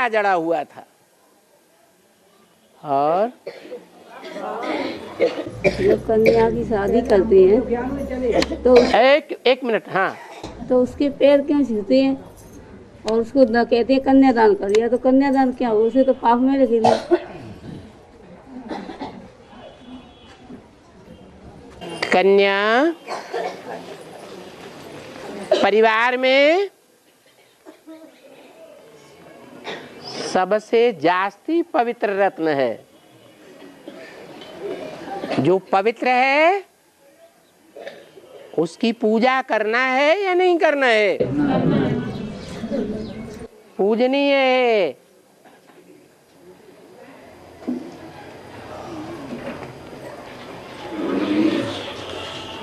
कपड़ा जड़ा हुआ था। और जब कन्या की शादी करते हैं तो एक मिनट। हाँ, तो उसके पैर क्यों छूते हैं और उसको न कहते हैं कन्यादान कर दिया, तो कन्यादान क्या हो, उसे तो पाप में लिखेंगे। कन्या परिवार में सबसे जास्ती पवित्र रत्न है। जो पवित्र है उसकी पूजा करना है या नहीं करना है? पूजनीय है।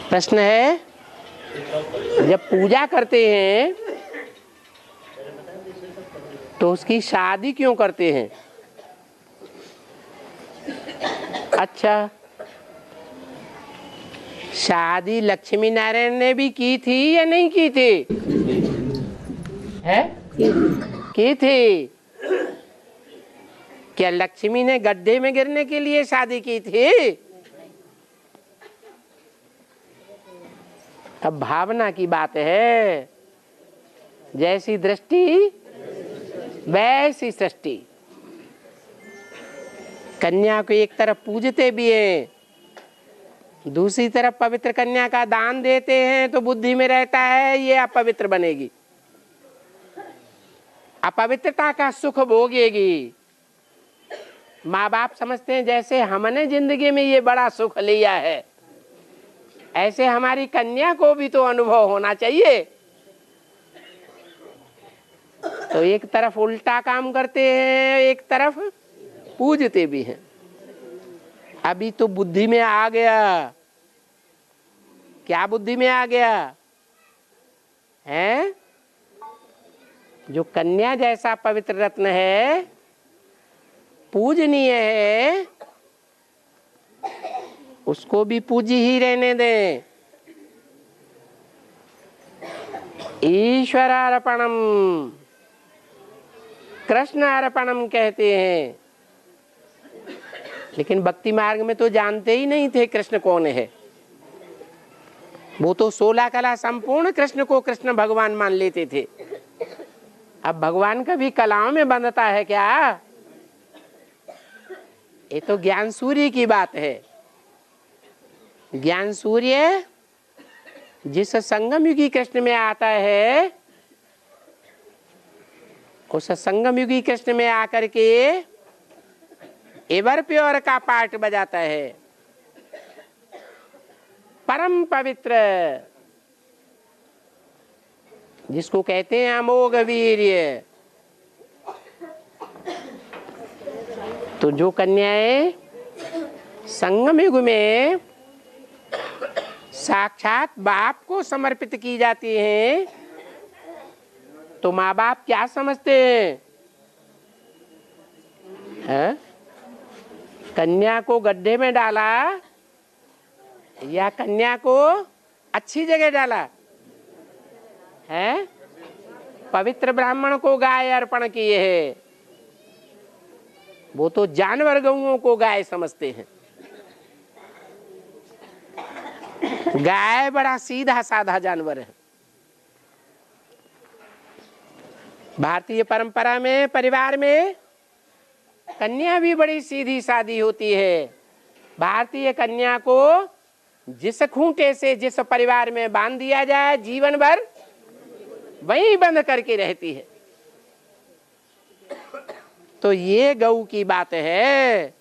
प्रश्न है, जब पूजा करते हैं तो उसकी शादी क्यों करते हैं? अच्छा, शादी लक्ष्मी नारायण ने भी की थी या नहीं की थी? है? की थी। क्या लक्ष्मी ने गड्ढे में गिरने के लिए शादी की थी? अब भावना की बात है। जैसी दृष्टि वैसी सृष्टि। कन्या को एक तरफ पूजते भी हैं, दूसरी तरफ पवित्र कन्या का दान देते हैं, तो बुद्धि में रहता है ये अपवित्र बनेगी, अपवित्रता का सुख भोगेगी। माँ बाप समझते हैं जैसे हमने जिंदगी में ये बड़ा सुख लिया है, ऐसे हमारी कन्या को भी तो अनुभव होना चाहिए। तो एक तरफ उल्टा काम करते हैं, एक तरफ पूजते भी हैं। अभी तो बुद्धि में आ गया। क्या बुद्धि में आ गया है? जो कन्या जैसा पवित्र रत्न है, पूजनीय है, उसको भी पूजी ही रहने दें। ईश्वरार्पणम, कृष्णार्पणम कहते हैं। लेकिन भक्ति मार्ग में तो जानते ही नहीं थे कृष्ण कौन है। वो तो 16 कला संपूर्ण कृष्ण को कृष्ण भगवान मान लेते थे। अब भगवान कभी कलाओं में बंधता है क्या? ये तो ज्ञान सूर्य की बात है। ज्ञान सूर्य जिस संगम युगी कृष्ण में आता है, उस संगम युगी कृष्ण में आकर के एवर प्योर का पार्ट बजाता है। परम पवित्र, जिसको कहते हैं अमोघ वीर्य। तो जो कन्याएं संगम युग में साक्षात बाप को समर्पित की जाती हैं, तो माँ बाप क्या समझते हैं? कन्या को गड्ढे में डाला या कन्या को अच्छी जगह डाला है? पवित्र ब्राह्मण को गाय अर्पण किए है। वो तो जानवर गौओं को गाय समझते हैं। गाय बड़ा सीधा साधा जानवर है। भारतीय परंपरा में, परिवार में कन्या भी बड़ी सीधी सादी होती है। भारतीय कन्या को जिस खूंटे से जिस परिवार में बांध दिया जाए, जीवन भर वहीं बंद करके रहती है। तो ये गऊ की बात है,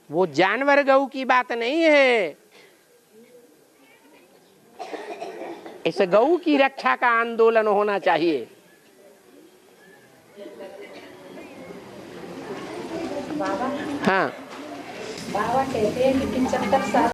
वो जानवर गऊ की बात नहीं है। इस गऊ की रक्षा का आंदोलन होना चाहिए। बाबा, हाँ, बाबा कहते हैं कि 75 साल